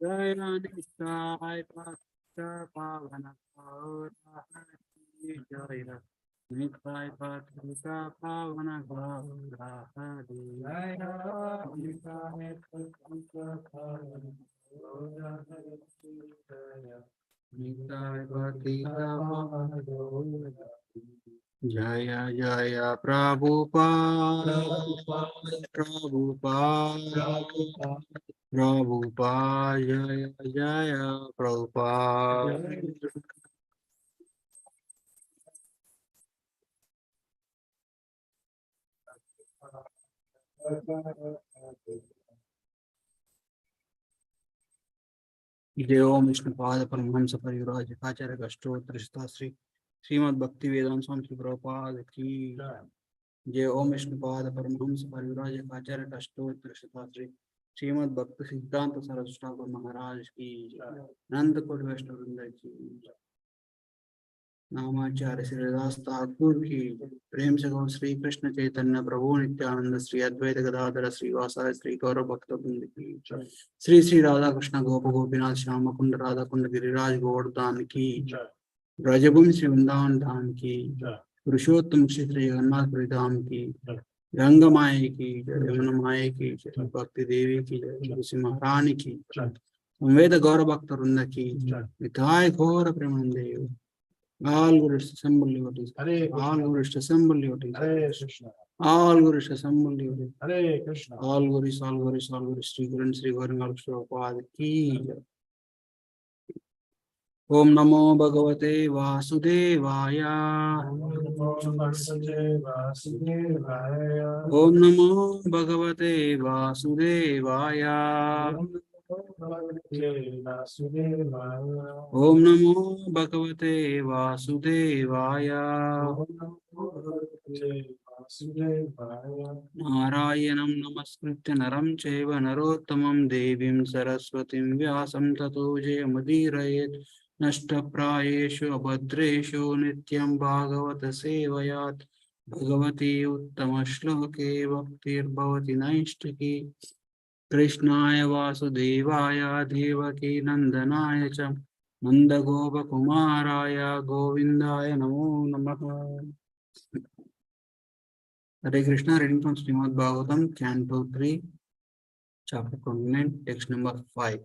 Jaya Nisai Pata Pavana Gaura Hari Jaya Nisai Pata Pavana Gaura Hari Jaya Nisai Pata Pavana Gaura Hari Jaya Nisai Pata Pavana Gaura Jaya Jaya Prabhupada Prabhupada Prabhupada Jaya Jaya Prabhupada. जय ओम विष्णुपाद परमहंस परिव्राज आचार्य कष्टोत्तर श्री श्रीमद् भक्ति वेदांत स्वामी श्री प्रभुपाद की जय ओम विष्णुपाद परमहंस परिव्राज आचार्य कष्टोत्तर श्री श्रीमद् भक्ति सिद्धांत सरस्वती ठाकुर महाराज की नंद coat वैष्णव वृंद की नामाचार्य श्रीदास ठाकुर की प्रेम से गौ श्री कृष्ण चैतन्य प्रभु नित्यानंद श्री अद्वैत गदाधर श्रीवासाय श्री गौरव भक्त वृंद की श्री श्री राधा कृष्ण गोप गोपीनाथ श्याम कुंड राधा कुंड गिरिराज गोवर्धन की ब्रजभूमि श्री वृंदावन धाम की पुरुषोत्तम श्री जगन्नाथ धाम की गंगा माए की यमुना माए की भक्ति देवी की तुलसी महारानी की संवेद गौरव भक्त वृंद की निताय घोर Premanand all Gurus assemble devotees. All Gurus assemble devotees. Hare Krishna. All Gurus assemble devotees. Hare Krishna. All Gurus, all Gurus, all Gurus. Sri Guru and Sri Gauranga Prabhupada ki jai. Om Namo Bhagavate Vasudevaya. Om Namo Bhagavate Vasudevaya. Om Namo Bhagavate Vasudevaya. Narayanam Namaskritya Naram Chaiva Narottamam Devim Saraswatim Vyasam Tato Jayamudirayet Nashtaprayeshu Abhadreshu Nityam Bhagavata Sevayat Bhagavati Uttama Shloke Bhaktir Bhavati Naishtaki Krishnaya Vasudevaya Devaki Nandanaya Cha Nanda Gopa Kumaraya Govindaya Namo Namaha. Hare Krishna, reading from Srimad Bhagavatam, Canto 3, Chapter 29, text number 5.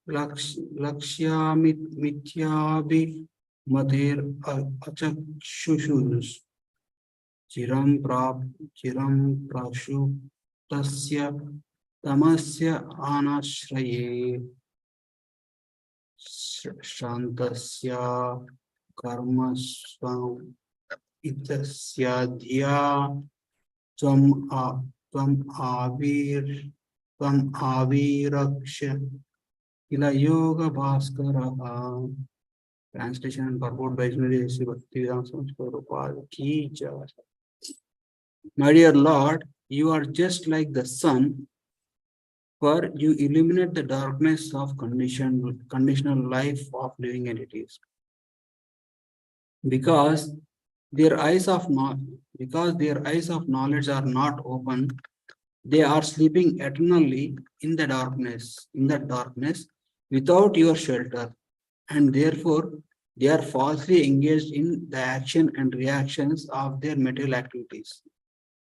Lakshya Mityabi Matir Achakshushus Chiram Prashu Tasya Tamasya Anashraye Shantasya Karmaswam Itasya Dhya Tvam Aviraksha Ila Yoga Bhaskara. Translation and purport by Sri Bhaktivedanta Swami Prabhupada ki jai. My dear Lord, you are just like the sun, for you illuminate the darkness of conditional life of living entities. Because their eyes of knowledge are not open, they are sleeping eternally in the darkness, without your shelter, and therefore they are falsely engaged in the action and reactions of their material activities,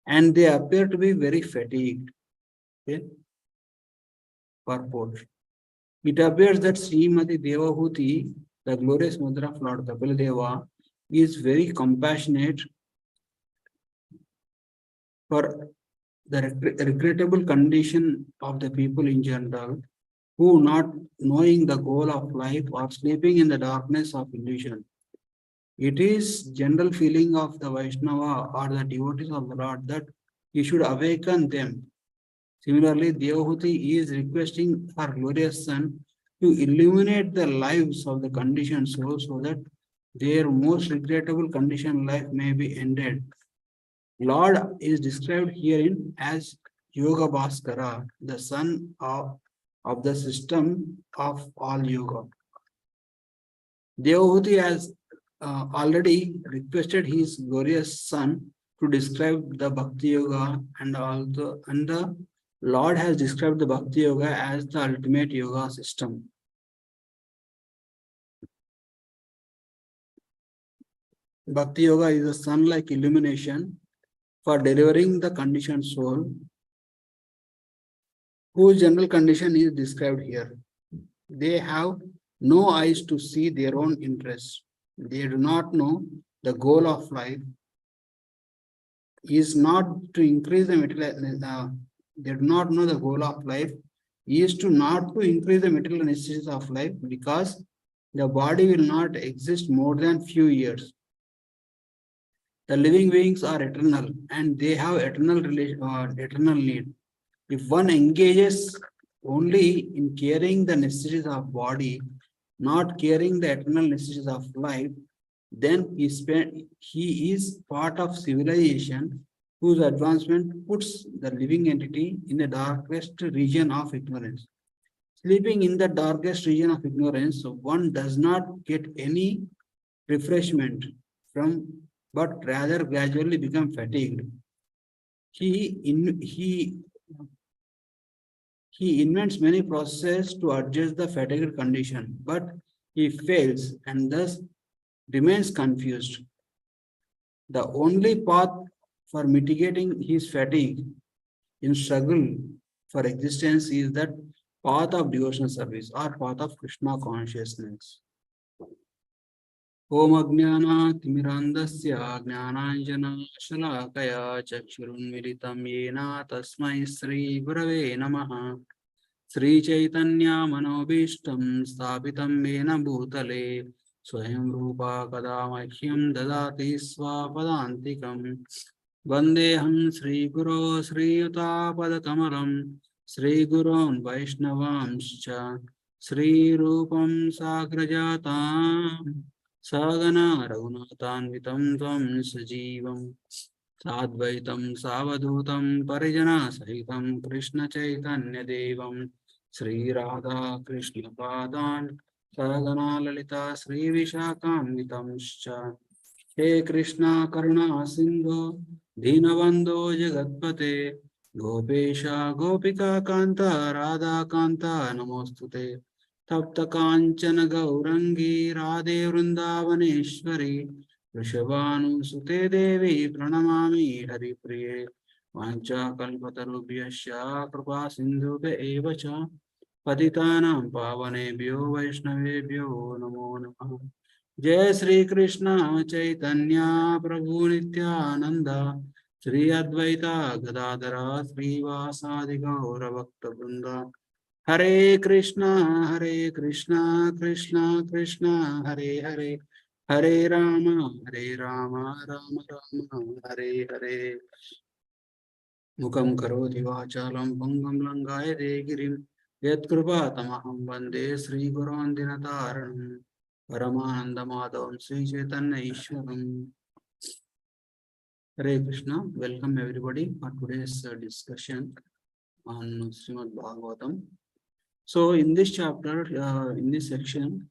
and they appear to be very fatigued. Okay? Purport. It appears that Srimati Devahuti, the glorious mother of Lord Kapiladeva, is very compassionate for the regrettable condition of the people in general, who, not knowing the goal of life, are sleeping in the darkness of illusion. It is general feeling of the Vaishnava or the devotees of the Lord that he should awaken them. Similarly, Devahuti is requesting her glorious son to illuminate the lives of the conditioned souls so that their most regrettable conditioned life may be ended. Lord is described herein as Yoga Bhaskara, the son of the system of all yoga. Devahuti has already requested his glorious son to describe the Bhakti Yoga, and the Lord has described the Bhakti Yoga as the ultimate yoga system. Bhakti Yoga is a sun-like illumination for delivering the conditioned soul, whose general condition is described here. They have no eyes to see their own interests. They do not know the goal of life is not to increase the material. They do not know the goal of life is to not to increase the material necessities of life, because the body will not exist more than few years. The living beings are eternal and they have eternal need. If one engages only in caring the necessities of body, not caring the eternal necessities of life, then he is part of civilization whose advancement puts the living entity in the darkest region of ignorance. Sleeping in the darkest region of ignorance, one does not get any refreshment from, but rather gradually become fatigued. He, in, he, he invents many processes to adjust the fatigued condition, but he fails and thus remains confused. The only path for mitigating his fatigue in struggle for existence is that path of devotional service or path of Krishna consciousness. Om Ajnana-timirandasya Jnananjana-shalakaya Chakshurunmilitam Yena Tasmai Sri Gurave Namaha. Sri Chaitanya Manobishtam Sthapitam Mena Bhutale Swayam Rupa Kadamahyam Dadati Swapadantikam Vandeham Sri Guru Sri Yuta Padakamalam Sri Gurun Vaishnavamscha Sri Rupam Sagrajatam Sagana Raghunathanvitam Tvam Sajivam Sadvaitam Savadutam Parijana Sahitam Krishna Chaitanya Devam Sri Radha Krishna Padan Sagana Lalita Sri Vishakam He Krishna Karuna Sindhu Dinavando Jagatpate Gopesha Gopika Kanta Radha Kanta Namostute Tapta Kanchana Gaurangi Radhe Vrindavaneshwari Vrishabhanu Sute Devi Pranamami Hari Priye Vancha Kalpatarubhyasya Kripa Sindhubhya eva cha Patitanam Pavanebhyo Vaishnavebhyo Namo Namaha. Jai Sri Krishna Chaitanya Prabhu Nityananda Sri Advaita Gadadara Sri Vasadi Gaura Bhakta Vrinda. Hare Krishna Krishna Krishna Hare Hare Hare Rama Rama Rama Hare Hare. Mukam karoti vachalam pangam langaya girim yat kripa tamaham vande Sri Gurun Dinataranam Paramananda Madhavam Sri Chaitanya Ishwaram. Hare Krishna. Welcome everybody for today's discussion on Srimad Bhagavatam. So in this chapter, in this section,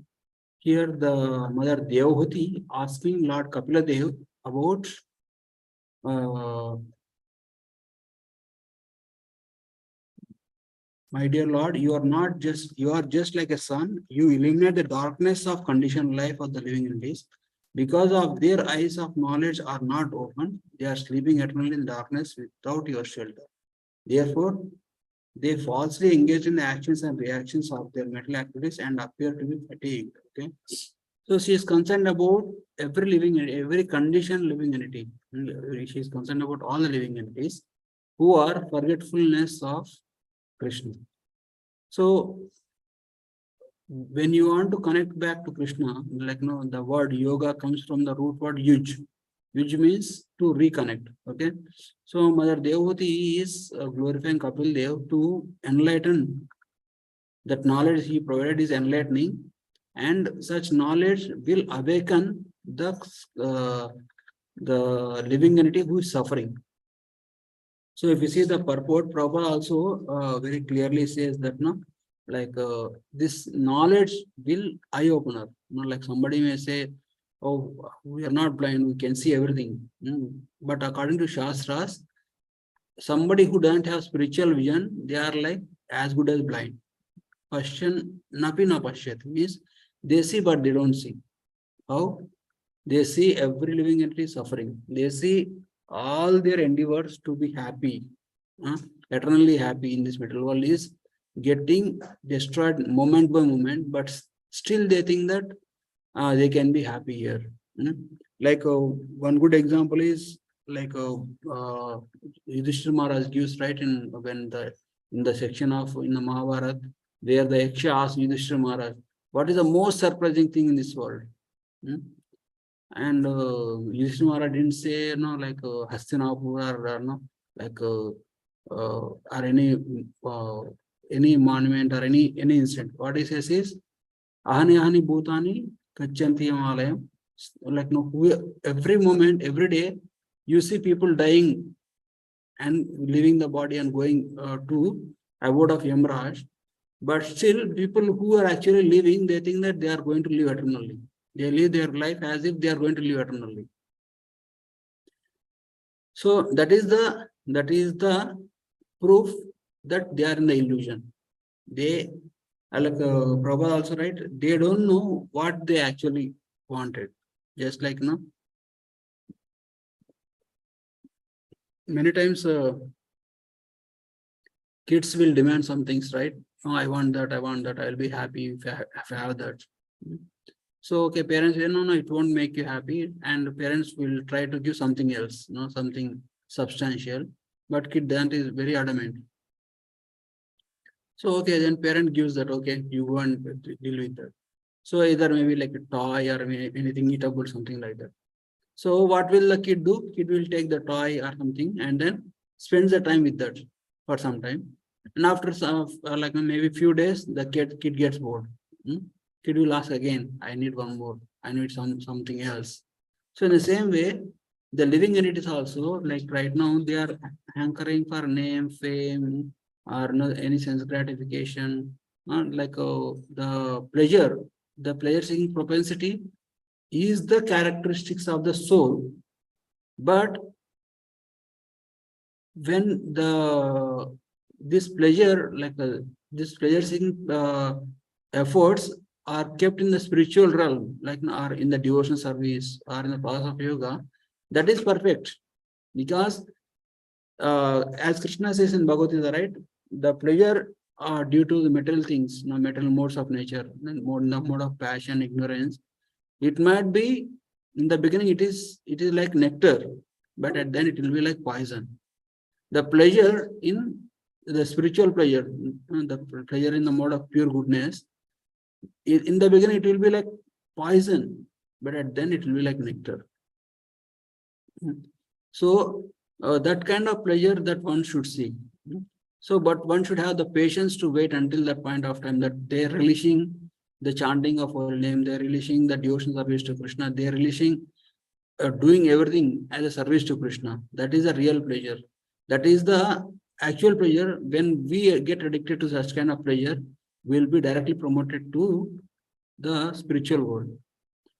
here the Mother Devhuti asking Lord Kapila Dev about my dear Lord, you are just like a sun. You eliminate the darkness of conditioned life of the living entities. Because of their eyes of knowledge are not open, they are sleeping eternally in darkness without your shelter. Therefore, they falsely engage in the actions and reactions of their mental activities and appear to be fatigued. Okay. So she is concerned about every conditioned living entity. She is concerned about all the living entities who are forgetfulness of Krishna. So when you want to connect back to Krishna, the word yoga comes from the root word yuj. Yuj means to reconnect. Okay. So Mother Devhuti is glorifying Kapil Dev to enlighten. That knowledge he provided is enlightening, and such knowledge will awaken the living entity who is suffering. So if you see the purport, Prabhupada also very clearly says that this knowledge will eye opener. Like somebody may say, oh, we are not blind, we can see everything. But according to Shastras, somebody who doesn't have spiritual vision, they are like as good as blind. Pasyan napi na pashyat means they see but they don't see. How? They see every living entity suffering. They see all their endeavors to be happy, eternally happy in this material world is getting destroyed moment by moment, but still they think that they can be happy here. Like one good example is like Yudhishthira Maharaj gives right in the section of in the Mahabharata, where the Yaksha asks Yudhishthira Maharaj, what is the most surprising thing in this world? And Yudhishthira Maharaj didn't say like Hastinapur or no like or any monument or any incident. What he says is Ahani Ahani Bhutani Kachanti Alayam. Like every moment, every day, you see people dying and leaving the body and going to abode of Yamraj. But still, people who are actually living, they think that they are going to live eternally. They live their life as if they are going to live eternally. So that is the proof that they are in the illusion. They like Prabhu also right. They don't know what they actually wanted. Just like many times kids will demand some things, right? Oh, I want that, I'll be happy if I have that. So okay, parents say no, it won't make you happy, and parents will try to give something else, something substantial, but kid that is very adamant. So okay, then parent gives that, okay, you go and deal with that. So either maybe like a toy or anything eatable, something like that. So what will the kid do? Kid will take the toy or something and then spends the time with that for some time. And after some like maybe few days, the kid gets bored. Kid will ask again, I need one more, I need something else. So in the same way, the living entities also, like right now, they are hankering for name, fame, or any sense gratification, like the pleasure seeking propensity is the characteristics of the soul. But when this pleasure, like this pleasure seeking efforts are kept in the spiritual realm, like or in the devotional service or in the process of yoga, that is perfect. Because as Krishna says in Bhagavad, right, the pleasure due to the material things, material modes of nature, the mode of passion, ignorance, it might be in the beginning it is like nectar, but at then it will be like poison. The pleasure in the spiritual pleasure, the pleasure in the mode of pure goodness, in the beginning it will be like poison, but at then it will be like nectar. So that kind of pleasure that one should see. So, but one should have the patience to wait until that point of time that they're relishing the chanting of holy name, they're relishing the devotional service to Krishna, they're relishing doing everything as a service to Krishna. That is a real pleasure. That is the actual pleasure. When we get addicted to such kind of pleasure, we'll be directly promoted to the spiritual world.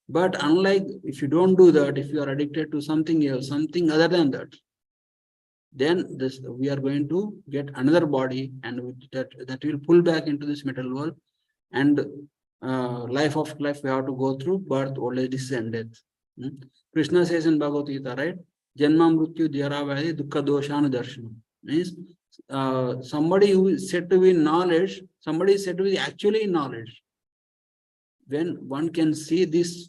But unlike if you don't do that, if you are addicted to something else, something other than that, then we are going to get another body, and that will pull back into this material world, and life we have to go through birth, old age, disease, and death. Krishna says in Bhagavad Gita, right? Janma mrityu jara vyadhi dukkha doshanu darshanam. Means somebody who is said to be in knowledge, somebody is said to be actually in knowledge. When one can see these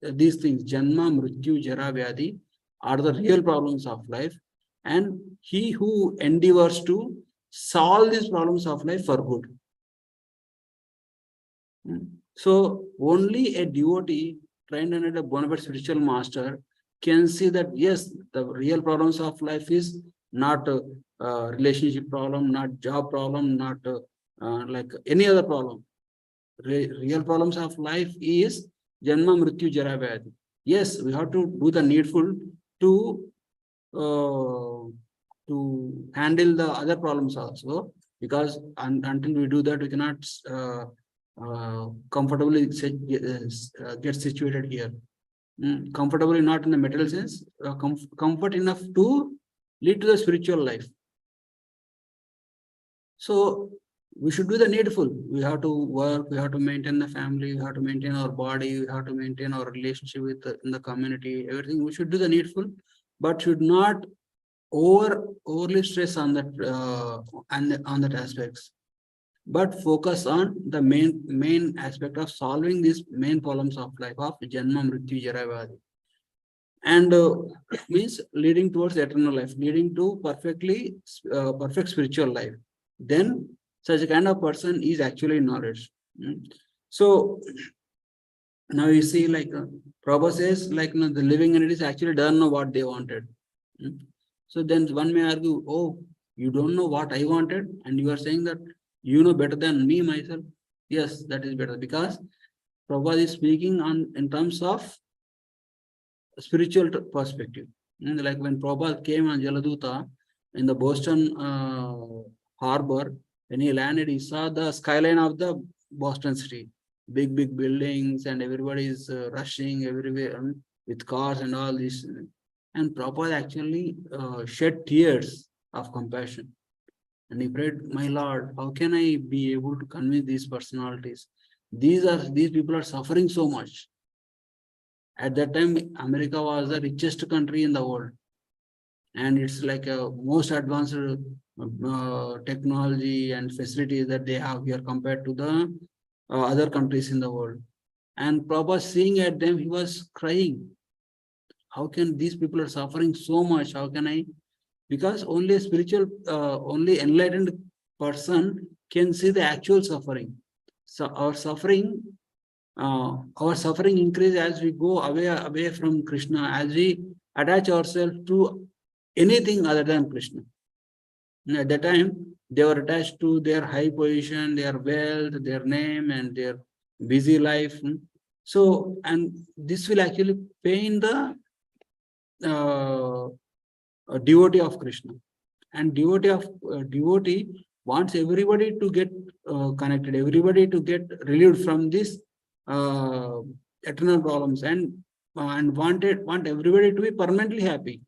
things, Janma, Mrityu, Jara, Vyadhi are the real problems of life, and he who endeavors to solve these problems of life for good. So only a devotee trained under a bona fide spiritual master can see that yes, the real problems of life is not a relationship problem, not job problem, not like any other problem. Real problems of life is Janma, Mrityu, Jara, Vyadhi. Yes, we have to do the needful to handle the other problems also, because until we do that, we cannot comfortably get situated here. comfortable not in the material sense, comfort enough to lead to the spiritual life. So we should do the needful. We have to work, we have to maintain the family, we have to maintain our body, we have to maintain our relationship with in the community, everything. We should do the needful, but should not overly stress on that on that aspects, but focus on the main aspect of solving these main problems of life of Janma, Mrityu, Jara, Vyadhi. And means leading towards eternal life, leading to perfect spiritual life. Then such a kind of person is actually knowledge. So now you see, like Prabhu says, like the living entities actually don't know what they wanted. So then one may argue, oh, you don't know what I wanted, and you are saying that you know better than me myself. Yes, that is better, because Prabhupada is speaking on in terms of spiritual perspective. Like when Prabhupada came on Jaladuta in the Boston harbor, when he landed, he saw the skyline of the Boston city, big buildings, and everybody is rushing everywhere with cars and all this. And Prabhupada actually shed tears of compassion. And he prayed, my Lord, how can I be able to convince these personalities? These people are suffering so much. At that time, America was the richest country in the world. And it's like a most advanced technology and facilities that they have here compared to the other countries in the world. And Prabhupada seeing at them, he was crying. How can these people are suffering so much? How can I? Because only a spiritual, only enlightened person can see the actual suffering. So our suffering increase as we go away from Krishna, as we attach ourselves to anything other than Krishna. And at that time, they were attached to their high position, their wealth, their name, and their busy life. So, and this will actually pain the devotee of Krishna. And devotee wants everybody to get connected, everybody to get relieved from this eternal problems, and want everybody to be permanently happy.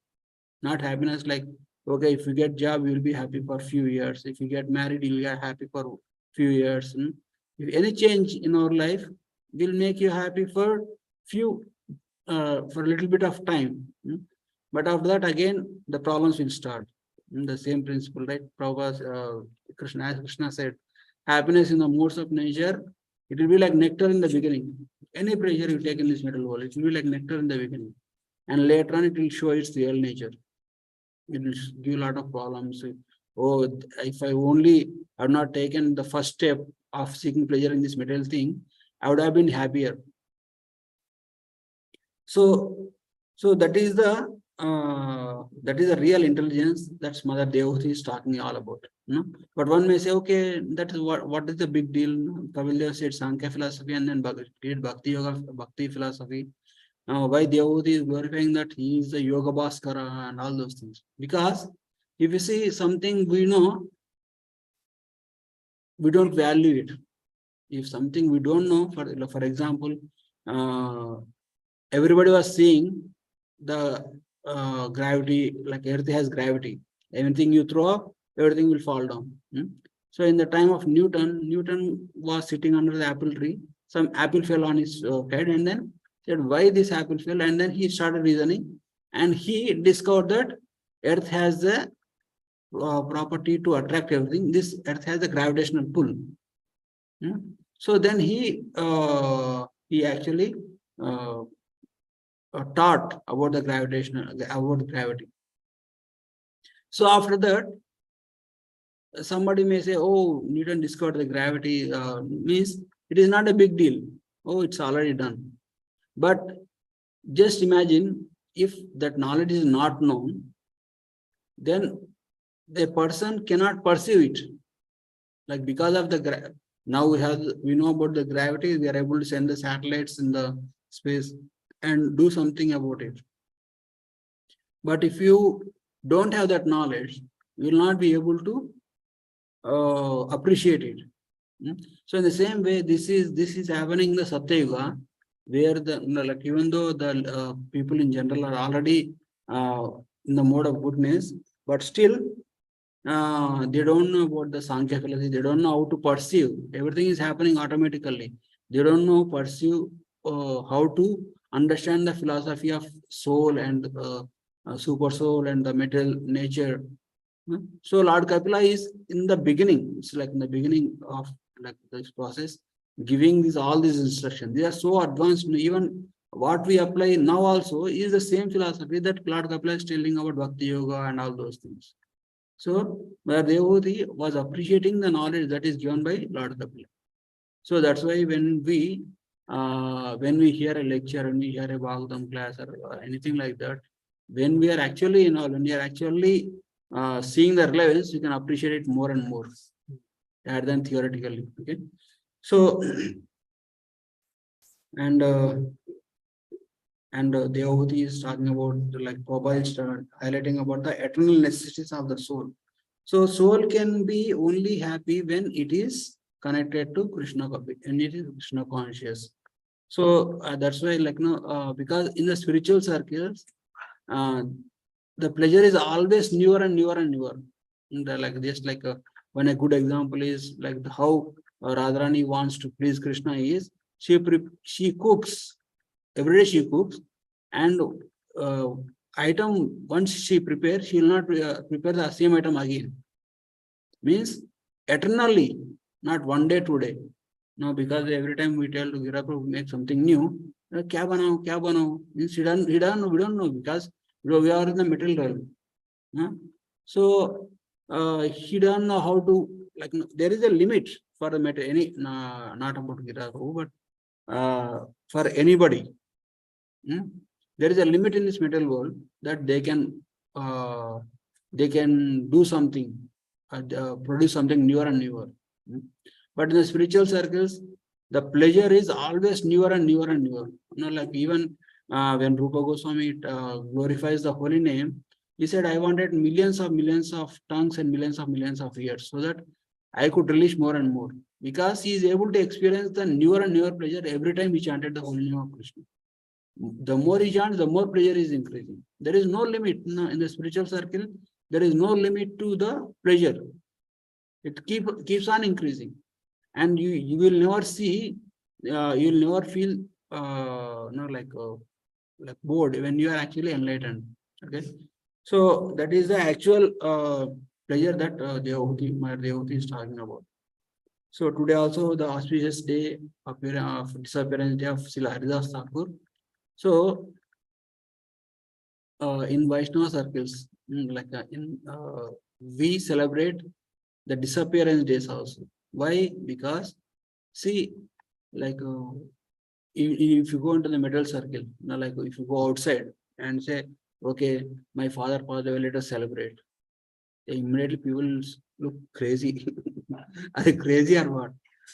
Not happiness like, okay, if you get job, you will be happy for a few years. If you get married, you will be happy for a few years. If any change in our life will make you happy for a little bit of time. But after that, again, the problems will start. The same principle, right? Prabhupada, as Krishna said, happiness in the modes of nature, it will be like nectar in the beginning. Any pleasure you take in this material world, it will be like nectar in the beginning. And later on, it will show its real nature. It will give a lot of problems. Oh, if I only had not taken the first step of seeking pleasure in this material thing, I would have been happier. So that is the real intelligence that Mother Devhuti is talking all about. But one may say, okay, that is what is the big deal? Kavilya said Sankhya philosophy and then did Bhakti Yoga, Bhakti philosophy. Now, why Devhuti is glorifying that he is the Yoga Bhaskara and all those things? Because if you see something we know, we don't value it. If something we don't know, for example, everybody was seeing the gravity, like Earth has gravity. Anything you throw up, everything will fall down. So in the time of Newton was sitting under the apple tree. Some apple fell on his head, and then said, why this apple fell? And then he started reasoning, and he discovered that Earth has the property to attract everything. This Earth has a gravitational pull. So then he actually taught about the gravity. So after that, somebody may say, oh, Newton discovered the gravity, means it is not a big deal. Oh, it's already done. But just imagine if that knowledge is not known, then the person cannot perceive it. Like because of the now we know about the gravity, we are able to send the satellites in the space and do something about it. But if you don't have that knowledge, you will not be able to appreciate it. So in the same way, this is happening in the Satya Yuga. where the like even though the people in general are already in the mode of goodness, but still they don't know about the Sankhya philosophy. They don't know how to perceive. Everything is happening automatically. They don't know perceive how to understand the philosophy of soul and super soul and the material nature. So Lord Kapila is in the beginning. It's like in the beginning of like this process, giving these all these instructions. They are so advanced. Even what we apply now also is the same philosophy that Lord Kapila is telling about Bhakti Yoga and all those things. So where Devotee was appreciating the knowledge that is given by Lord Kapila. So that's why when we hear a lecture, when we hear a Bhagavatam class or anything like that, when we are actually when we are actually seeing the relevance, we can appreciate it more and more rather than theoretically. Okay, so and Devotee is talking about like Prabhupada is highlighting about the eternal necessities of the soul. So soul can be only happy when it is connected to Krishna, and it is Krishna conscious. So that's why, like, because in the spiritual circles, uh, the pleasure is always newer and newer and newer. And, like just like one a good example is like how Radharani wants to please Krishna is she cooks every day she cooks, and uh, item once she prepares, she will not prepare the same item again. Means eternally, not one day, 2 day. No, because every time we tell to Gira Prabhu make something new, kya banao, means we don't know because we are in the material realm. So he don't know how to, like, there is a limit for the matter, not about Gira Prabhu, but for anybody. There is a limit in this material world that they can do something, produce something newer and newer. But in the spiritual circles, the pleasure is always newer and newer and newer. Like even when Rupa Goswami glorifies the holy name, he said, I wanted millions of tongues and millions of ears so that I could release more and more. Because he is able to experience the newer and newer pleasure every time he chanted the holy name of Krishna. The more he chants, the more pleasure is increasing. There is no limit in the spiritual circle. There is no limit to the pleasure. It keeps on increasing, and you will never see, you will never feel like bored when you are actually enlightened. Okay, so that is the actual pleasure that Devotee is talking about. So today also the auspicious day of disappearance day of Srila Haridas Thakur. So in Vaishnava circles, we celebrate the disappearance days also. Why? Because see, like if you go into the middle circle, like if you go outside and say, okay, my father passed away, let us celebrate. Immediately people look crazy. Are they crazy or what?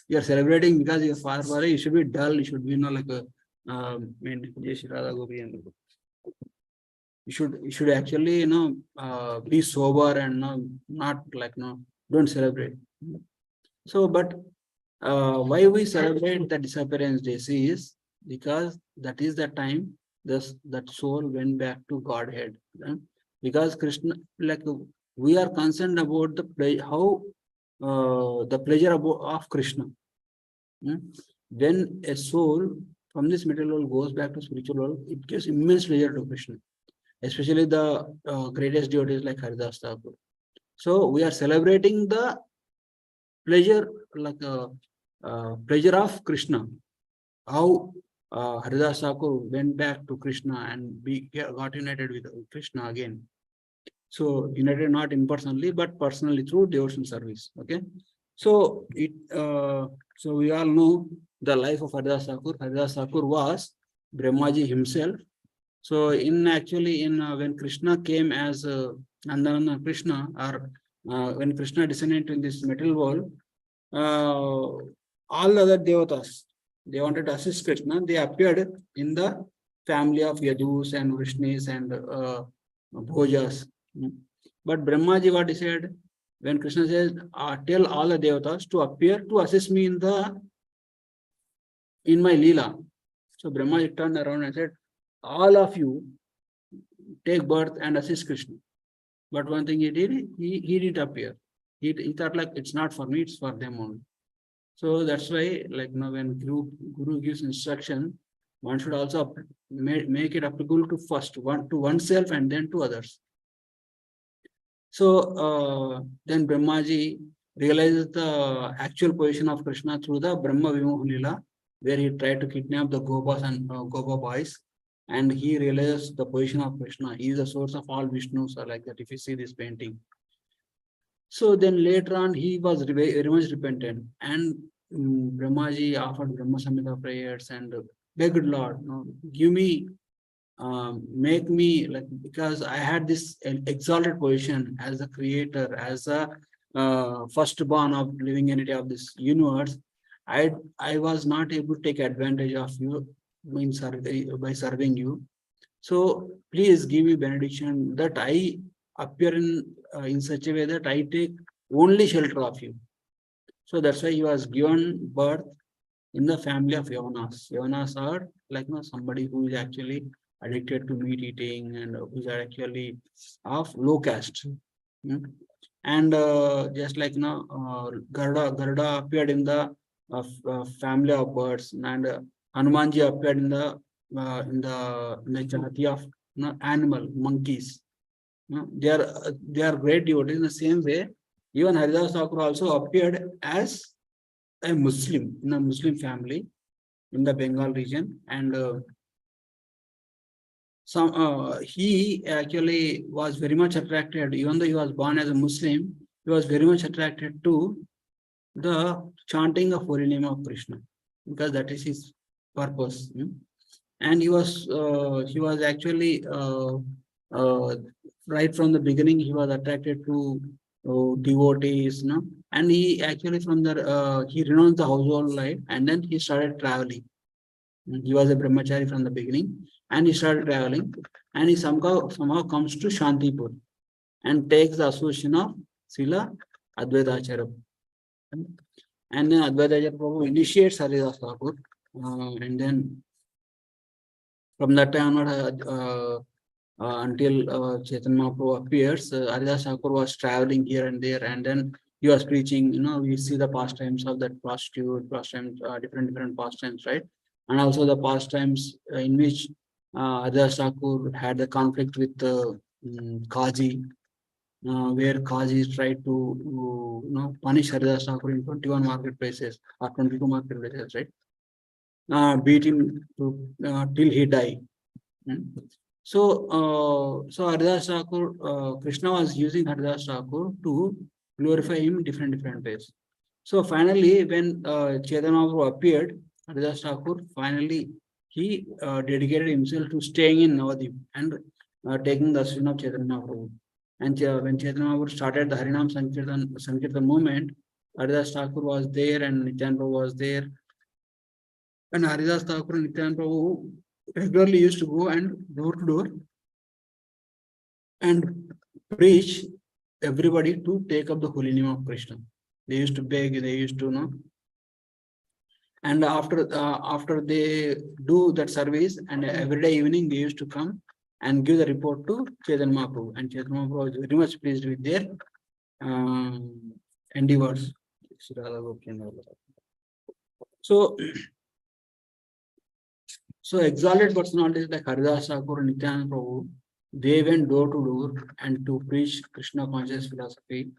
You are celebrating because your father passed away. You should be dull. You should be like a you should actually be sober and not like don't celebrate. So but why we celebrate the disappearance days is because that is the time that soul went back to Godhead. Because Krishna, like we are concerned about how the pleasure of Krishna. When a soul from this material world goes back to spiritual world, it gives immense pleasure to Krishna, especially the greatest devotees like Haridas Thakur. So we are celebrating the pleasure, like pleasure of Krishna. How Haridas Thakur went back to Krishna and got united with Krishna again. So united not impersonally, but personally through devotional service. Okay. So so we all know the life of Haridas Thakur. Haridas Thakur was Brahmaji himself. So in when Krishna came as Nandananda Krishna, or when Krishna descended in this material world, all other devatas, they wanted to assist Krishna. They appeared in the family of Yadus and Vrishnis and Bhojas. But Brahmaji, what he said, when Krishna says, tell all the devatas to appear to assist me in my Leela. So Brahma turned around and said, all of you take birth and assist Krishna. But one thing he did, he didn't appear. He thought like it's not for me, it's for them only. So that's why, like when Guru gives instruction, one should also make it applicable to first one to oneself and then to others. So then Brahmaji realizes the actual position of Krishna through the Brahma Vimoha Lila, where he tried to kidnap the Gopas and Gopa boys, and he realizes the position of Krishna. He is the source of all Vishnus, or like that. If you see this painting, so then later on he was very much repentant, and Brahmaji offered Brahma Samhita prayers and begged Lord, give me make me like, because I had this exalted position as a creator, as a firstborn of living entity of this universe. I was not able to take advantage of you by serving you. So please give me benediction that I appear in such a way that I take only shelter of you. So that's why he was given birth in the family of Yavanas. Yavanas are like somebody who is actually addicted to meat eating and who is actually of low caste. And just like Garuda appeared in the family of birds, and Hanumanji appeared in the jati of animal monkeys. They are great devotees. In the same way, even Haridas Thakur also appeared as a Muslim in a Muslim family in the Bengal region, and he actually was very much attracted, even though he was born as a Muslim, he was very much attracted to the chanting of holy name of Krishna, because that is his purpose. And he was actually right from the beginning, he was attracted to devotees, and he actually he renounced the household life, and then he started traveling. He was a brahmachari from the beginning, and he started traveling, and he somehow comes to Shantipur and takes the association of Srila Advaita Acharya. And then Advaita Acharya Prabhu initiates Haridas Thakur, and then from that time onward, until Chaitanya Mahaprabhu appears, Haridas Thakur was traveling here and there, and then he was preaching. We see the pastimes of that prostitute, pastimes, different pastimes, right? And also the pastimes in which Haridas Thakur had the conflict with Kaji, where Kaji tried to punish Haridas Thakur in 21 marketplaces or 22 marketplaces, right? Beat him till he died. So Haridas Thakur, Krishna was using Haridas Thakur to glorify him in different ways. So finally, when Chaitanya Mahaprabhu appeared, Haridas Thakur finally he dedicated himself to staying in Navadip and taking the association of Chaitanya Mahaprabhu. And when Chaitanya Mahaprabhu started the Harinam Sankirtan movement, Haridas Thakur was there and Nityananda Prabhu was there. And Haridas Thakur and Nityananda Prabhu regularly used to go and door to door and preach everybody to take up the holy name of Krishna. They used to beg, they used to know. And after they do that service, and every day evening they used to come and give the report to Chaitanya Mahaprabhu. And Chaitanya Mahaprabhu was very much pleased with their endeavors. So exalted personalities like Haridas Thakur and Nityananda Prabhu, they went door to door and to preach Krishna conscious philosophy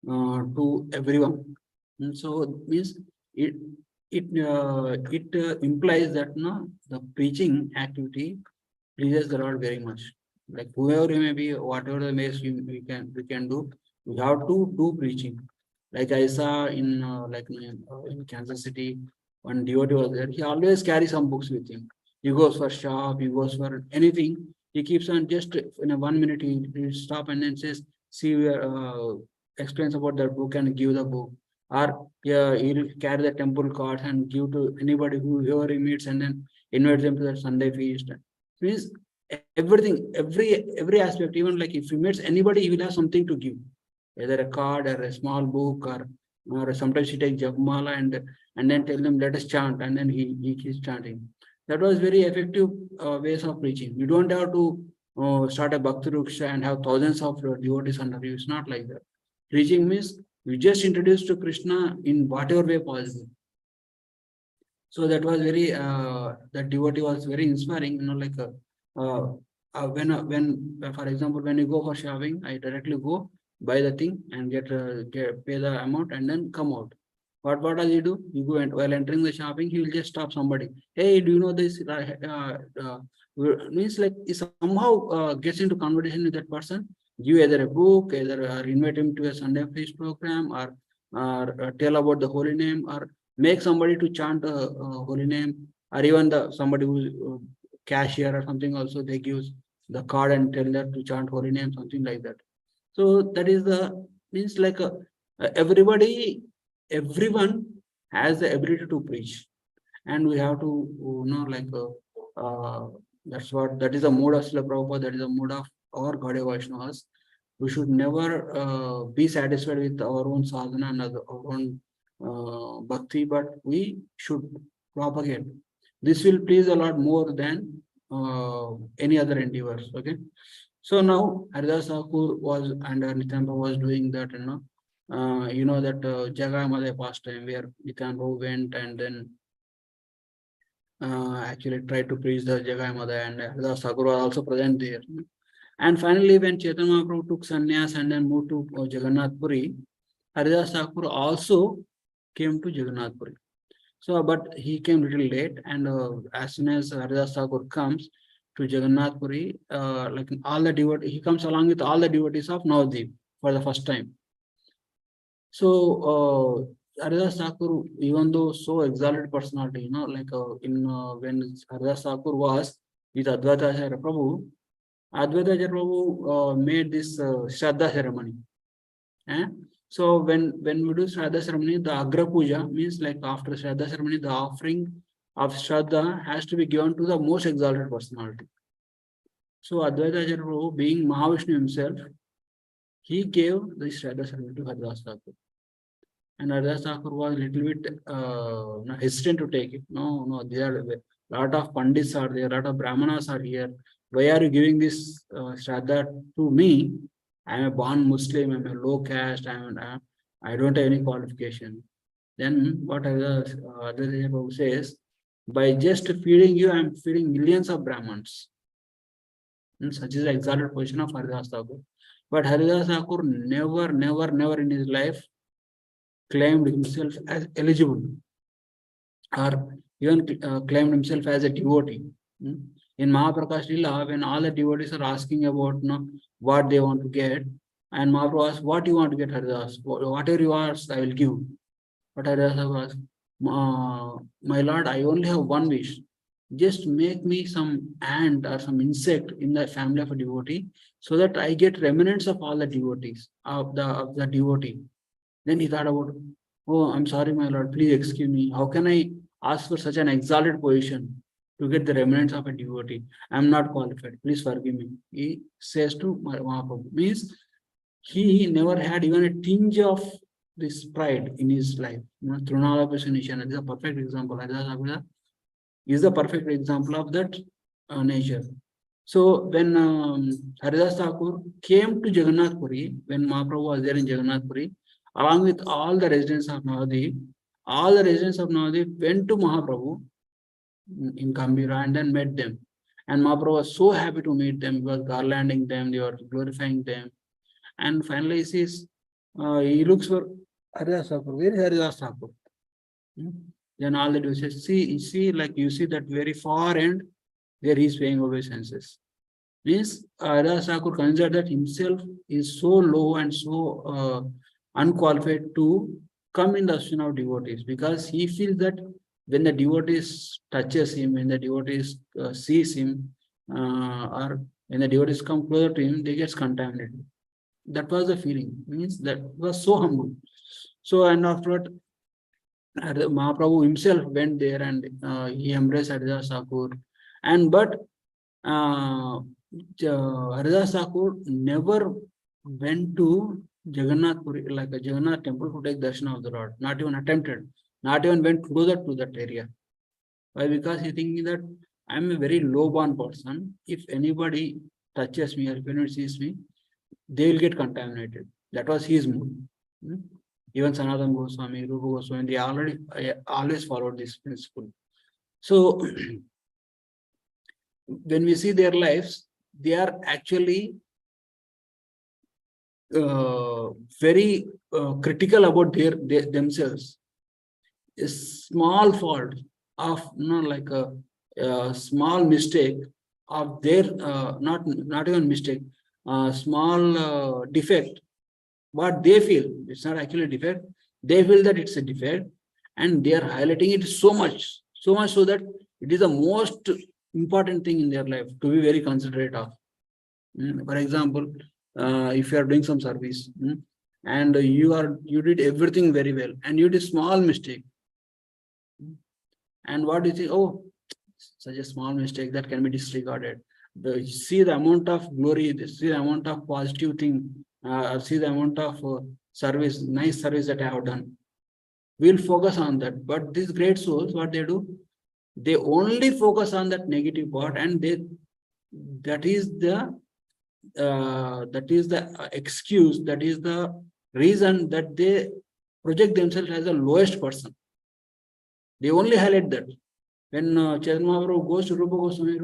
to everyone. And so it means it implies that the preaching activity pleases the Lord very much. Like whoever you may be, whatever the ways we can do, we have to do preaching. Like I saw in in Kansas City, one devotee was there. He always carries some books with him. He goes for shop, he goes for anything. He keeps on just in a 1 minute. He stop and then says, "See, explains about that book and give the book." Or he'll carry the temple cards and give to anybody whoever he meets, and then invite them to the Sunday feast. Means everything, every aspect. Even like if he meets anybody, he will have something to give, either a card or a small book, or sometimes he takes Japmala and then tell them, let us chant, and then he keeps chanting. That was very effective ways of preaching. You don't have to start a Bhakti Ruksha and have thousands of devotees under you. It's not like that. Preaching means you just introduce to Krishna in whatever way possible. So that was very, that devotee was very inspiring, like when for example, when you go for shopping, I directly go buy the thing and pay the amount and then come out. What does he do? You go and while entering the shopping, he will just stop somebody. Hey, do you know this? Means like he somehow gets into conversation with that person. Give either a book, either invite him to a Sunday feast program, or tell about the holy name, or make somebody to chant holy name, or even the somebody who's cashier or something also they give the card and tell them to chant holy name, something like that. So that is the means like everyone has the ability to preach, and we have to that is the mood of Srila Prabhupada, that is the mood of our Gaudiya Vaishnavas. We should never be satisfied with our own sadhana and our own bhakti, but we should propagate. This will please a lot more than any other endeavors. Okay. So now Haridas Thakur was and Nityananda was doing that, that Jagai Madhya pastime where Nityananda went and then actually tried to preach the Jagai Madhya, and Haridas Thakur was also present there. And finally, when Chaitanya Mahaprabhu took sannyas and then moved to Jagannath Puri, Haridas Thakur also came to Jagannath Puri. So, but he came little late, and as soon as Haridas Thakur comes to Jagannath Puri, like all the devotees, he comes along with all the devotees of Navadvip for the first time. So, Haridas Thakur, even though so exalted personality, when Haridas Thakur was with Advaita Acharya Prabhu, Advaita Acharya Prabhu made this Shraddha ceremony. So when we do Shraddha ceremony, the Agra Puja means like after Shraddha ceremony, the offering of Shraddha has to be given to the most exalted personality. So Advaita Acharya Prabhu, being Mahavishnu himself, he gave the Shraddha ceremony to Haridas Thakur. And Haridas Thakur was a little bit hesitant to take it. No, there are a lot of Pandits are there, a lot of Brahmanas are here. Why are you giving this Shraddha to me? I am a born Muslim, I am a low caste, I don't have any qualification. Then what Advaita Prabhu says, by just feeding you, I am feeding millions of Brahmins. And such is the exalted position of Haridas Thakur. But Haridas Thakur never in his life claimed himself as eligible, or even claimed himself as a devotee. In Mahaprakash Lila, when all the devotees are asking about what they want to get, and Mahaprabhu asks, what you want to get, Haridas? Whatever you ask, I will give. But Haridas asks, my Lord, I only have one wish. Just make me some ant or some insect in the family of a devotee, so that I get remnants of all the devotees, of the devotee. Then he thought about, oh, I'm sorry, my Lord, please excuse me. How can I ask for such an exalted position to get the remnants of a devotee? I'm not qualified. Please forgive me. He says to Mahaprabhu. Means he never had even a tinge of this pride in his life. Trunalapasanishan is a perfect example. Is the perfect example of that nature. So when Haridas Thakur came to Jagannath Puri, when Mahaprabhu was there in Jagannath Puri, along with all the residents of Navadvip, all the residents of Navadvip went to Mahaprabhu in Gambhira and then met them. And Mahaprabhu was so happy to meet them. He was garlanding them, they were glorifying them. And finally he looks for Haridas Thakur. Where is Haridas Thakur? Then all the devotees say, see, like you see that very far end, there he is paying obeisances. Means Haridas Thakur considered that himself is so low and so unqualified to come in the association of devotees, because he feels that when the devotees touches him, when the devotees sees him, or when the devotees come closer to him, they get contaminated. That was the feeling. Means that was so humble. So, and afterward, Mahaprabhu himself went there and he embraced Haridas Thakur. But Haridas Thakur never went to Jagannath Puri, like a Jagannath temple, to take darshan of the Lord. Not even attempted. Not even went closer to that area. Why? Because he thinking that I'm a very low-born person. If anybody touches me or if anyone sees me, they will get contaminated. That was his mood. Hmm? Even Sanatana Goswami, Rupa Goswami, they always followed this principle. So when we see their lives, they are actually very critical about themselves. A small fault of like a small mistake of their not even mistake, small defect. What they feel, it's not actually a defect. They feel that it's a defect, and they are highlighting it so much so that it is the most important thing in their life to be very considerate of. For example, if you are doing some service, and you did everything very well, and you did small mistake, and what do you think? Oh, such a small mistake that can be disregarded. See the amount of glory, see the amount of positive thing, see the amount of service, nice service that I have done. We'll focus on that. But these great souls, what they do, they only focus on that negative part, and that is the excuse, that is the reason that they project themselves as the lowest person. They only highlight that. When Chaitanya Mahaprabhu goes to Rupa Goswami,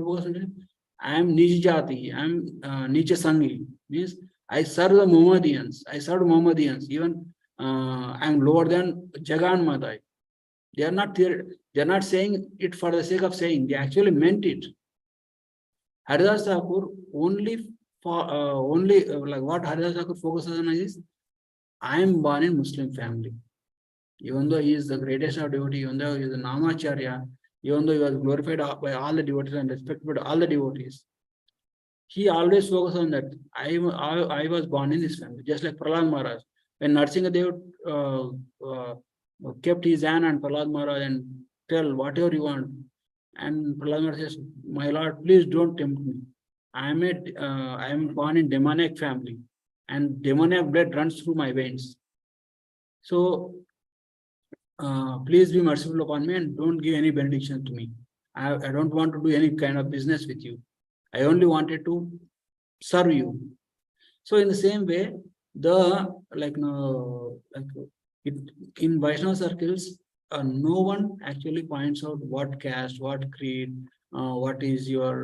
I am Nij Jati, I am Nicha Sangi, means I serve the Mohammedans, I serve Mohammedans, even I am lower than Jagan Madai. They are not saying it for the sake of saying, they actually meant it. Haridas Thakur only like what Haridas Thakur focuses on is, I am born in Muslim family. Even though he is the greatest of devotee, even though he is the Namacharya, even though he was glorified by all the devotees and respected by all the devotees, he always focused on that. I was born in this family, just like Prahlad Maharaj. When Narsingadev kept his hand on Prahlad Maharaj and tell whatever you want, and Prahlad Maharaj says, "My Lord, please don't tempt me. I am born in demoniac family, and demoniac blood runs through my veins. So please be merciful upon me and don't give any benediction to me. I don't want to do any kind of business with you. I only wanted to serve you." So in the same way, in Vaishnava circles, no one actually points out what caste, what creed, what is your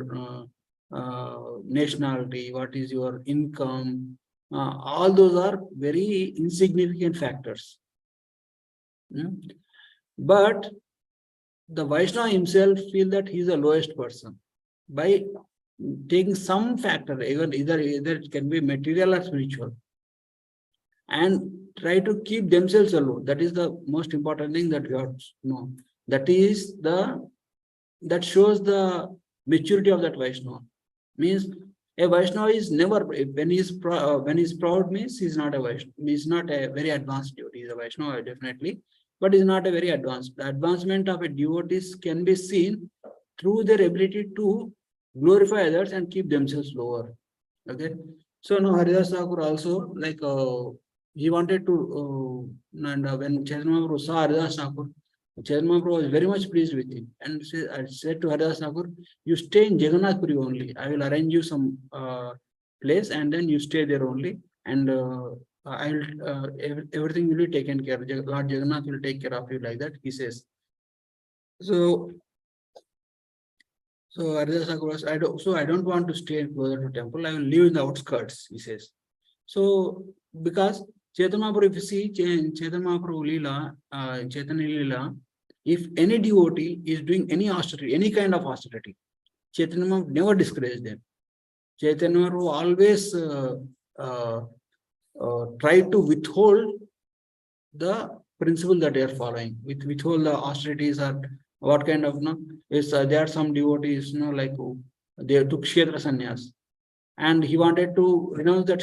nationality, what is your income. All those are very insignificant factors. But the Vaishnava himself feel that he is the lowest person by taking some factor, even either it can be material or spiritual, and try to keep themselves alone. That is the most important thing that we have to know. That shows the maturity of that Vaishnava. Means a Vaishnava is never, when he's proud, means he's not a Vaishnava. He's not a very advanced devotee. He's a Vaishnava definitely, but he's not a very advanced. The advancement of a devotee can be seen through their ability to glorify others and keep themselves lower. Okay. So now Haridas Thakur also, like he wanted to, and when Chaitanya Mahaprabhu saw Haridas Thakur, Chaitanya Mahaprabhu was very much pleased with him, and I said to Haridas Thakur, "You stay in Jagannath Puri only. I will arrange you some place, and then you stay there only, and everything will be taken care of. Lord Jagannath will take care of you," like that, he says. So Haridas Thakur was, I don't want to stay closer to temple. I will live in the outskirts, he says. So because Chaitanya Mahaprabhu, if you see Chaitanya Mahaprabhu Leela, Chaitanya Leela, if any devotee is doing any austerity, any kind of austerity, Chaitanya Mahaprabhu never discouraged them. Chaitanya Mahaprabhu always try to withhold the principle that they are following, withhold the austerities, or what kind of there are some devotees, like they took Kshetra sannyas, and he wanted to renounce that,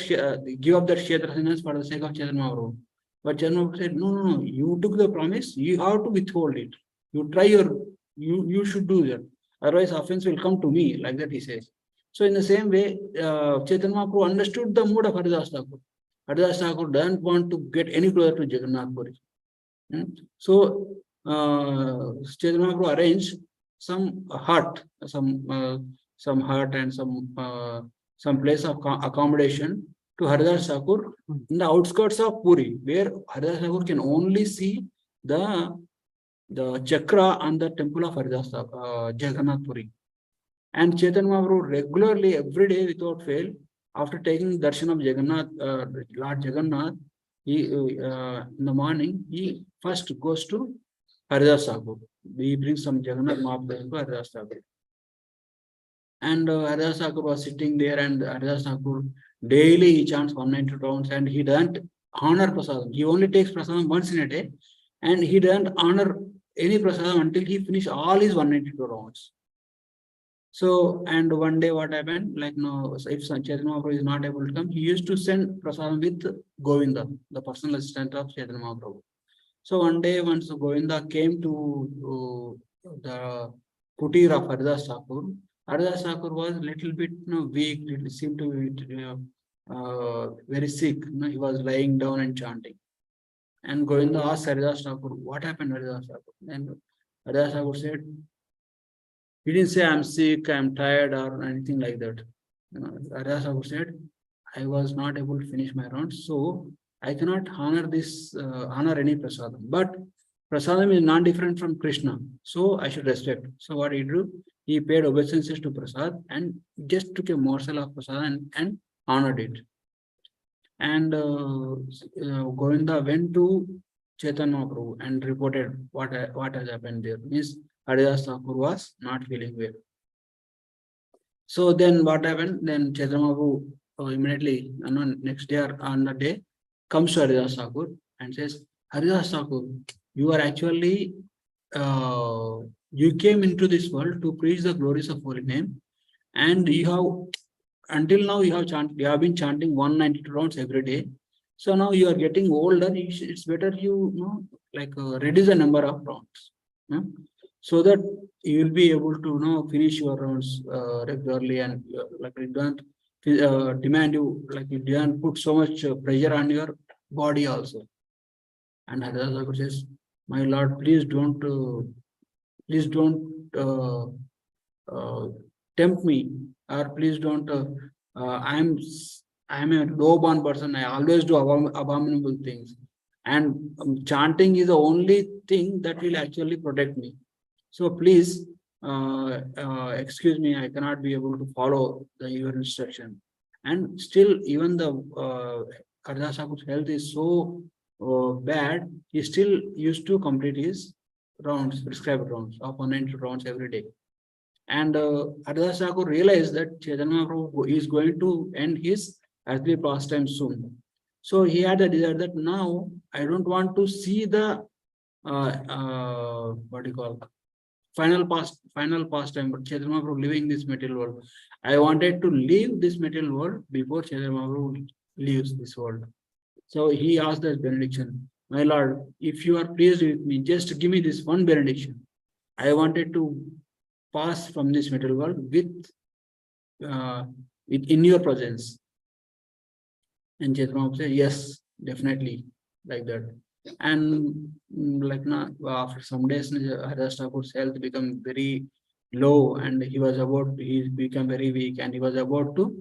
give up that Kshetra sannyas for the sake of Chaitanya Mahaprabhu. But Chaitanya Mahaprabhu said, no, you took the promise, you have to withhold it. You should do that. Otherwise, offense will come to me, like that he says. So in the same way, Chaitanya Mahaprabhu understood the mood of Haridas Thakur. Haridas Thakur doesn't want to get any closer to Jagannath Puri. So Chaitanya Mahaprabhu arranged some hut, some hut and some place of accommodation to Haridas Thakur in the outskirts of Puri, where Haridas Thakur can only see the chakra on the temple of Haridas Jagannath Puri. And Chaitanya Mahaprabhu regularly, every day without fail, after taking darshan of Jagannath, Lord Jagannath, he in the morning he first goes to Haridas Thakur. He brings some Jagannath Mahaprabhu to Haridas Thakur. And Haridas Thakur was sitting there, and Haridas Thakur daily he chants 190 rounds, and he doesn't honor prasadam. He only takes prasadam once in a day, and he doesn't honor any prasadam until he finishes all his 192 rounds. So, and one day what happened, like no, if Chaitanya Mahaprabhu is not able to come, he used to send prasadam with Govinda, the personal assistant of Chaitanya Mahaprabhu. So one day, once Govinda came to the kutir of Haridas Thakur, Haridas Thakur was a little bit weak, it seemed to be very sick. He was lying down and chanting. And Govinda asked Haridas Thakur, what happened, Haridas Thakur? And Haridas Thakur said, he didn't say I'm sick, I'm tired, or anything like that. Haridas Thakur said, I was not able to finish my round, so I cannot honor any prasadam. But prasadam is not different from Krishna, so I should respect. So what he do? He paid obeisances to prasad and just took a morsel of prasad and honored it. And Govinda went to Chaitanya Mahaprabhu and reported what has happened there. Means Haridas Thakur was not feeling well. So then what happened? Then Chaitanya Mahaprabhu immediately, next day or on the day, comes to Haridas Thakur and says, Haridas Thakur, you are actually, you came into this world to preach the glories of holy name, and you have, until now you have been chanting 192 rounds every day. So now you are getting older, it's better reduce the number of rounds, so that you will be able to finish your rounds regularly, and it don't demand you, you don't put so much pressure on your body also. And Haridas Thakur says, my Lord, please don't tempt me, or please don't. I'm a low-born person. I always do abominable things, and chanting is the only thing that will actually protect me. So please excuse me. I cannot be able to follow your instruction. And still, even the Haridas Thakur's health is so bad, he still used to complete his rounds, prescribed rounds of 190 rounds every day. And Haridas Thakur realized that Chaitanya Mahaprabhu is going to end his earthly pastime soon. So he had a desire that now I don't want to see the final pastime, but Chaitanya Mahaprabhu living this material world. I wanted to leave this material world before Chaitanya Mahaprabhu leaves this world. So he asked the benediction, my Lord, if you are pleased with me, just give me this one benediction. I wanted to pass from this material world with in your presence. And Chaitanya Mahaprabhu said, yes, definitely, like that. And after some days, Haridas Thakur's health became very low, and he became very weak, and he was about to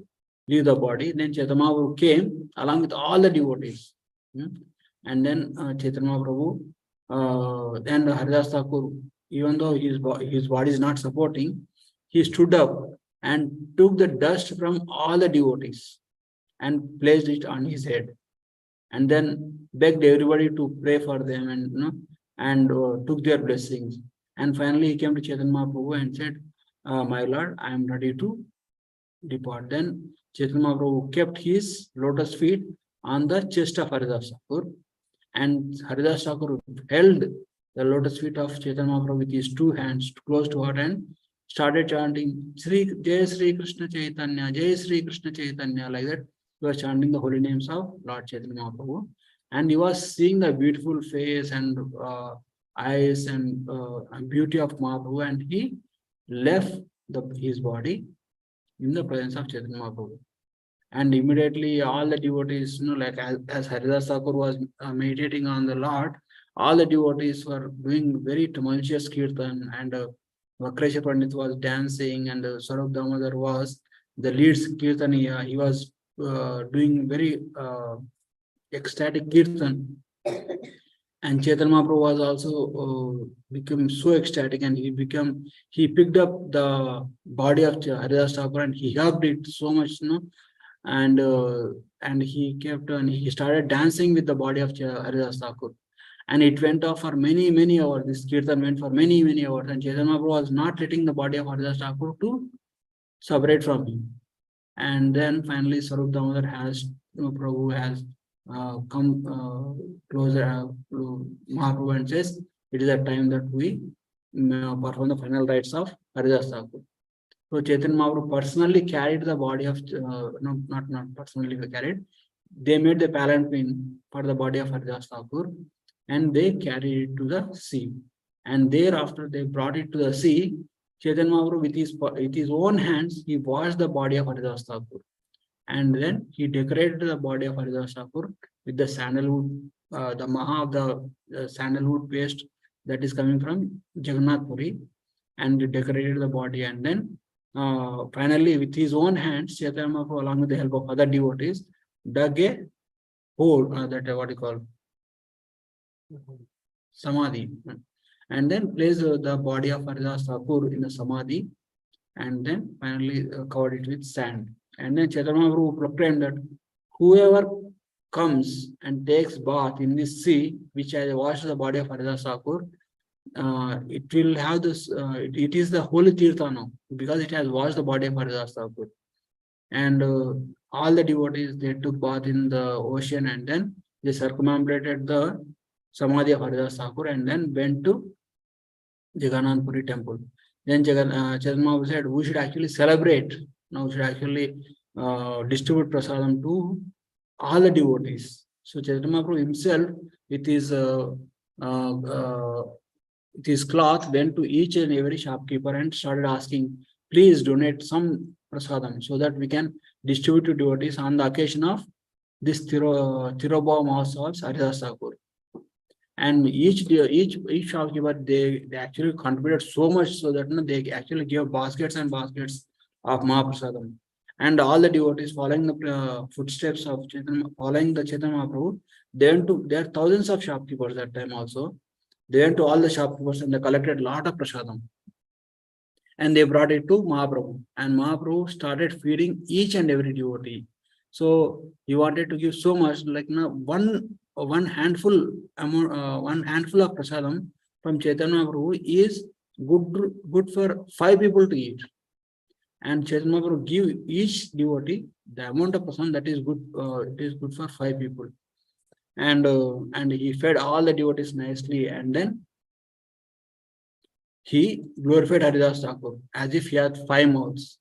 leave the body. Then Chaitanya Mahaprabhu came along with all the devotees. And then Chaitanya Mahaprabhu, then Haridas Thakur, even though his body is not supporting, he stood up and took the dust from all the devotees and placed it on his head, and then begged everybody to pray for them, and took their blessings. And finally, he came to Chaitanya Mahaprabhu and said, my Lord, I am ready to depart. Then Chaitanya Mahaprabhu kept his lotus feet on the chest of Haridas Thakur, and Haridas Thakur held the lotus feet of Chaitanya Mahaprabhu with his two hands close to her and started chanting Jai Sri Krishna Chaitanya, Jai Sri Krishna Chaitanya, like that. He was chanting the holy names of Lord Chaitanya Mahaprabhu, and he was seeing the beautiful face and eyes and beauty of Mahaprabhu, and he left his body in the presence of Chaitanya Mahaprabhu. And immediately all the devotees, as Haridas Thakur was meditating on the Lord, all the devotees were doing very tumultuous kirtan, and Vakreshwar Pandit was dancing, and Swarup Damodar was the lead kirtaniya. He was doing very ecstatic kirtan. And Chaitanya Mahaprabhu was also become so ecstatic, and he picked up the body of Haridas Thakur and he hugged it so much, and he kept and he started dancing with the body of Haridas Thakur, and it went off for many hours. This kirtan went for many hours, and Chaitanya Mahaprabhu was not letting the body of Haridas Thakur to separate from him. And then finally Swarup Damodar has, Prabhu has come closer to Mahaprabhu and says, it is a time that we perform the final rites of Haridas Thakur. So Chaitanya Mahaprabhu personally carried the body of, no, not personally carried, they made the palanquin for the body of Haridas Thakur, and they carried it to the sea. And thereafter they brought it to the sea. Chaitanya Mahaprabhu with his own hands, he washed the body of Haridas Thakur. And then he decorated the body of Haridas Thakur with the sandalwood, the maha of the sandalwood paste that is coming from Jagannath Puri, and decorated the body. And then finally, with his own hands, Chaitanya Mahaprabhu, along with the help of other devotees, dug a hole, that what you call samadhi, and then placed the body of Haridas Thakur in the samadhi, and then finally covered it with sand. And then Chaitanya Mahaprabhu proclaimed that whoever comes and takes bath in this sea, which has washed the body of Haridas Thakur, it will have this, it is the holy tirtha now, because it has washed the body of Haridas Thakur. And all the devotees, they took bath in the ocean, and then they circumambulated the samadhi of Haridas Thakur, and then went to Jagannath Puri temple. Then Chaitanya Mahaprabhu said, we should actually celebrate. Now we should actually distribute prasadam to all the devotees. So Chaitanya Mahaprabhu himself, with his cloth, went to each and every shopkeeper and started asking, please donate some prasadam so that we can distribute to devotees on the occasion of this Tirobhava Mahotsav of Haridas Thakur. And each shopkeeper, they actually contributed so much, so that they actually gave baskets and baskets of Mahaprasadam. And all the devotees following the footsteps of Chaitanya, following the Chaitanya Mahaprabhu, there are thousands of shopkeepers that time also. They went to all the shopkeepers and they collected a lot of prasadam. And they brought it to Mahaprabhu. And Mahaprabhu started feeding each and every devotee. So he wanted to give so much, like one handful of prasadam from Chaitanya Mahaprabhu is good for 5 people to eat. And Chaitanya Mahaprabhu give each devotee the amount of prasadam that is good. It is good for 5 people. And he fed all the devotees nicely, and then he glorified Haridas Thakur as if he had 5 mouths.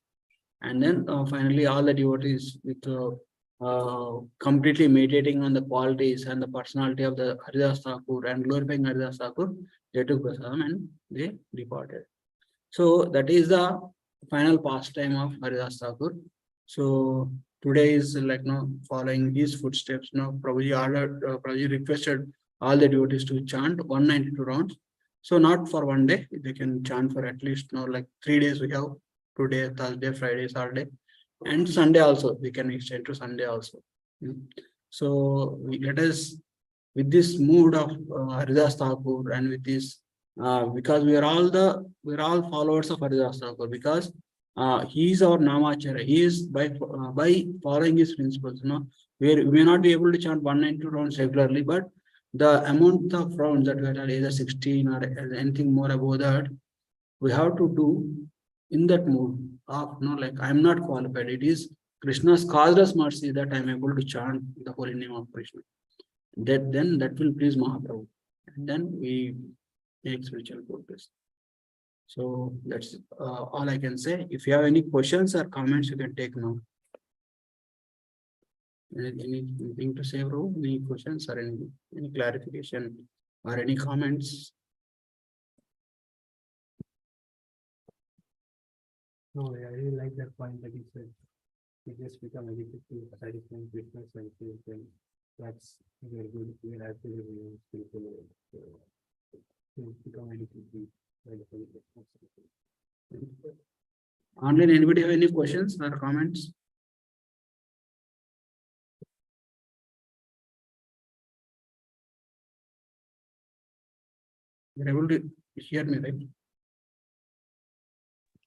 And then finally all the devotees, with completely meditating on the qualities and the personality of the Haridas Thakur and glorifying Haridas Thakur, they took prasadam and they departed. So that is the final pastime of Haridas Thakur. So today is like following his footsteps. Prabhuji requested all the devotees to chant 192 rounds. So not for one day, they can chant for at least like 3 days. We have today, Thursday, Friday, Saturday, and Sunday also. We can extend to Sunday also. So let us, with this mood of Haridas Thakur, and with this, because we are all followers of Haridas Thakur, because he is our Namacharya. He is by following his principles. We may not be able to chant 192 rounds regularly, but the amount of rounds that we are either 16 or anything more above that, we have to do in that mood of like I'm not qualified. It is Krishna's causeless mercy that I'm able to chant the holy name of Krishna. That will please Mahaprabhu, and then we make spiritual progress. So that's all I can say. If you have any questions or comments, you can take now. Anything to say, bro? Any questions or any clarification or any comments? No, I really like that point that you said. We just become addicted to satisfying Krishna's senses, and that's very good. We are absolutely spiritual to become addicted to Online, anybody have any questions or comments? You're able to hear me, right?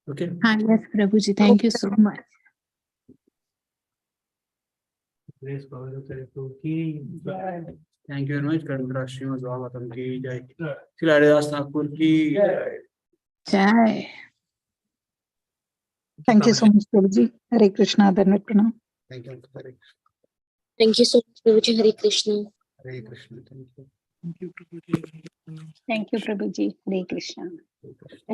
Okay. Yes, Prabhuji, thank you so much. Praise Bhagavat Prabhu ki jai. Thank you very much. Karandra Srimad Bhagavatam ki jai. Srila Haridas Thakur ki jai. Jai. Thank you so much, Prabhuji. Hare Krishna, Dhanvat Pranam. Thank you. Hare Thank you so much, Prabhuji. Hare Krishna. Hare Krishna. Thank you. Thank you, Prabhuji. Hare Krishna. Hare Krishna.